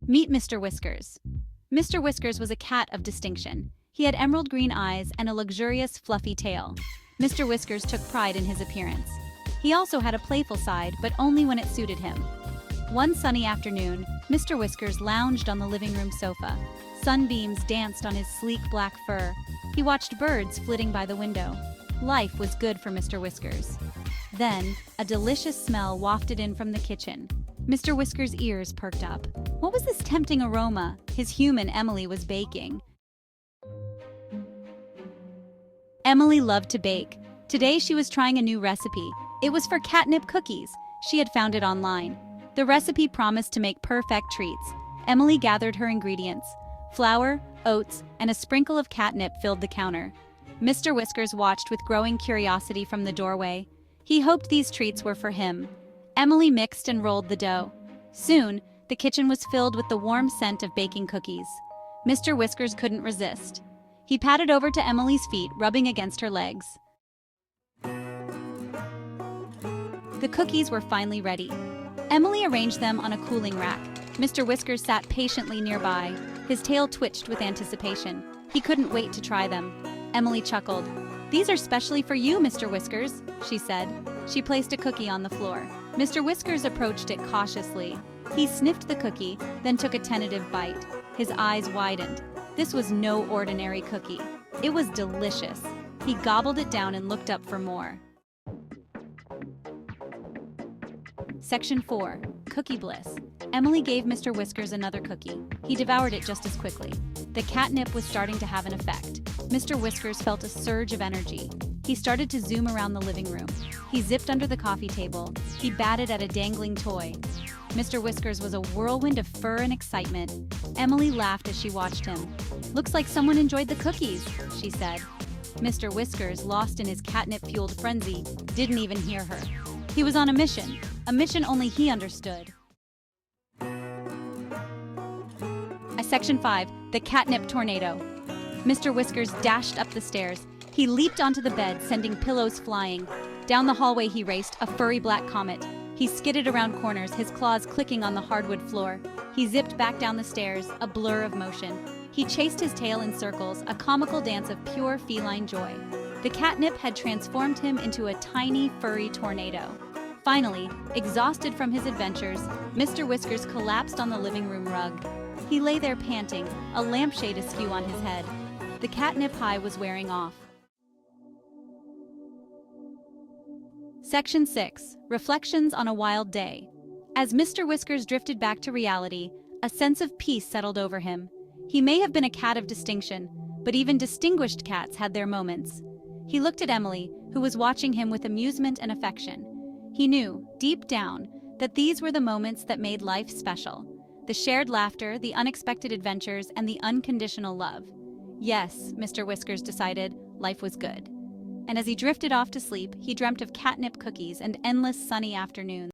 Meet Mr. Whiskers. Mr. Whiskers was a cat of distinction. He had emerald green eyes and a luxurious, fluffy tail. Mr. Whiskers took pride in his appearance. He also had a playful side, but only when it suited him. One sunny afternoon, Mr. Whiskers lounged on the living room sofa. Sunbeams danced on his sleek black fur. He watched birds flitting by the window. Life was good for Mr. Whiskers. Then, a delicious smell wafted in from the kitchen. Mr. Whiskers' ears perked up. What was this tempting aroma? His human Emily was baking. Emily loved to bake. Today she was trying a new recipe. It was for catnip cookies. She had found it online. The recipe promised to make perfect treats. Emily gathered her ingredients. Flour, oats, and a sprinkle of catnip filled the counter. Mr. Whiskers watched with growing curiosity from the doorway. He hoped these treats were for him. Emily mixed and rolled the dough. Soon, the kitchen was filled with the warm scent of baking cookies. Mr. Whiskers couldn't resist. He padded over to Emily's feet, rubbing against her legs. The cookies were finally ready. Emily arranged them on a cooling rack. Mr. Whiskers sat patiently nearby. His tail twitched with anticipation. He couldn't wait to try them. Emily chuckled. "These are specially for you, Mr. Whiskers," she said. She placed a cookie on the floor. Mr. Whiskers approached it cautiously. He sniffed the cookie, then took a tentative bite. His eyes widened. This was no ordinary cookie. It was delicious. He gobbled it down and looked up for more. Section 4. Cookie Bliss. Emily gave Mr. Whiskers another cookie. He devoured it just as quickly. The catnip was starting to have an effect. Mr. Whiskers felt a surge of energy. He started to zoom around the living room. He zipped under the coffee table. He batted at a dangling toy. Mr. Whiskers was a whirlwind of fur and excitement. Emily laughed as she watched him. "Looks like someone enjoyed the cookies," she said. Mr. Whiskers, lost in his catnip-fueled frenzy, didn't even hear her. He was on a mission only he understood. Section 5. The Catnip Tornado. Mr. Whiskers dashed up the stairs. He leaped onto the bed, sending pillows flying. Down the hallway he raced, a furry black comet. He skidded around corners, his claws clicking on the hardwood floor. He zipped back down the stairs, a blur of motion. He chased his tail in circles, a comical dance of pure feline joy. The catnip had transformed him into a tiny, furry tornado. Finally, exhausted from his adventures, Mr. Whiskers collapsed on the living room rug. He lay there panting, a lampshade askew on his head. The catnip high was wearing off. Section 6. Reflections on a Wild Day. As Mr. Whiskers drifted back to reality, a sense of peace settled over him. He may have been a cat of distinction, but even distinguished cats had their moments. He looked at Emily, who was watching him with amusement and affection. He knew, deep down, that these were the moments that made life special. The shared laughter, the unexpected adventures, and the unconditional love. Yes, Mr. Whiskers decided, life was good. And as he drifted off to sleep, he dreamt of catnip cookies and endless sunny afternoons.